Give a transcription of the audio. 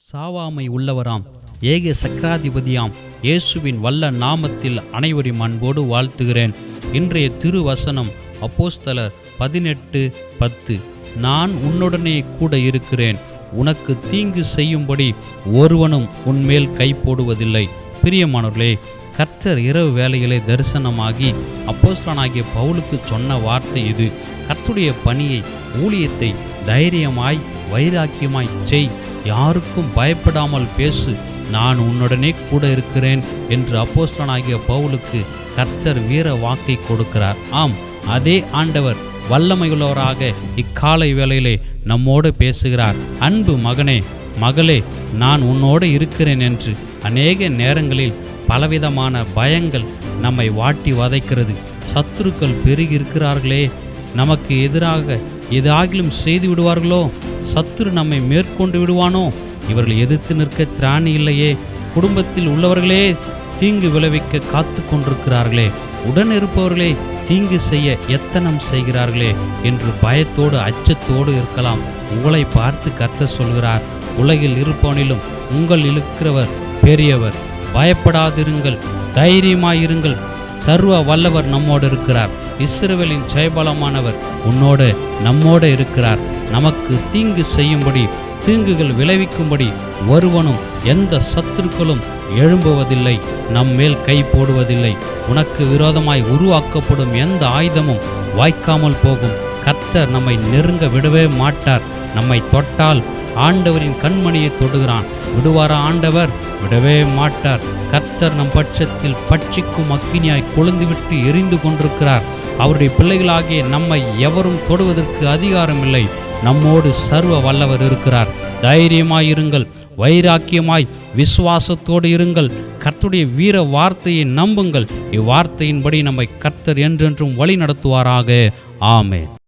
சாவாமை உள்ளவராம் ஏக சக்கராதிபதியாம் இயேசுவின் வல்ல நாமத்தில் அனைவரையும் அன்போடு வாழ்த்துகிறேன். இன்றைய திருவசனம் அப்போஸ்தலர் 18:10. நான் உன்னுடனே கூட இருக்கிறேன், உனக்கு தீங்கு செய்யும்படி ஒருவனும் உன்மேல் கை போடுவதில்லை. பிரியமானவர்களே, கர்த்தர் இரவு வேளையிலே தரிசனமாகி அப்போஸ்தலனாகிய பவுலுக்கு சொன்ன வார்த்தை இது. கர்த்தருடைய பணியை, ஊழியத்தை தைரியமாய் வைராக்கியமாய் செய், யாருக்கும் பயப்படாமல் பேசு, நான் உன்னுடனே கூட இருக்கிறேன் என்று அப்போஸ்தலனாகிய பவுலுக்கு கர்த்தர் வீர வாக்கை கொடுக்கிறார். ஆம், அதே ஆண்டவர் வல்லமையுள்ளவராக இக்காலை வேளையிலே நம்மோடு பேசுகிறார். அன்பு மகனே, மகளே, நான் உன்னோடு இருக்கிறேன் என்று. அநேக நேரங்களில் பலவிதமான பயங்கள் நம்மை வாட்டி வதைக்கிறது. சத்துருக்கள் பெருகி இருக்கிறார்களே, நமக்கு எதிராக ஏதாகிலும் செய்து விடுவார்களோ, சத்துரு நம்மை மேற்கொண்டு விடுவானோ, இவர்கள் எதிர்த்து நிற்க திராணி இல்லையே, குடும்பத்தில் உள்ளவர்களே தீங்கு விளைவிக்க காத்து கொண்டிருக்கிறார்களே, உடன் இருப்பவர்களே தீங்கு செய்ய எத்தனம் செய்கிறார்களே என்று பயத்தோடு அச்சத்தோடு இருக்கலாம். உங்களை பார்த்து கர்த்தர் சொல்கிறார், உலகில் இருப்பவனிலும் உங்கள் இருக்கிறவர் பெரியவர். பயப்படாதிருங்கள், தைரியமாயிருங்கள், சர்வ வல்லவர் நம்மோடு இருக்கிறார். இஸ்ரவேலின் ஜெயபலமானவர் உன்னோடு நம்மோடு இருக்கிறார். நமக்கு தீங்கு செய்யும்படி, தீங்குகள் விளைவிக்கும்படி ஒருவனும் எந்த சத்துருக்களும் எழும்புவதில்லை, நம்மேல் கை போடுவதில்லை. உனக்கு விரோதமாய் உருவாக்கப்படும் எந்த ஆயுதமும் வாய்க்காமல் போகும். கர்த்தர் நம்மை நெருங்க விடவே மாட்டார். நம்மை தொட்டால் ஆண்டவரின் கண்மணியை தொடுகிறான். விடுவாரா ஆண்டவர்? விடவே மாட்டார். கர்த்தர் நம் பட்சத்தில் பட்சிக்கும் அக்கினியாய் கொழுந்துவிட்டு எரிந்து கொண்டிருக்கிறார். அவருடைய பிள்ளைகளாகிய நம்மை எவரும் தொடுவதற்கு அதிகாரம் இல்லை. நம்மோடு சர்வ வல்லவர் இருக்கிறார். தைரியமாயிருங்கள், வைராக்கியமாய் விசுவாசத்தோடு இருங்கள். கர்த்தருடைய வீர வார்த்தையை நம்புங்கள். இவ்வார்த்தையின்படி நம்மை கர்த்தர் என்றென்றும் வழி நடத்துவாராக. ஆமென்.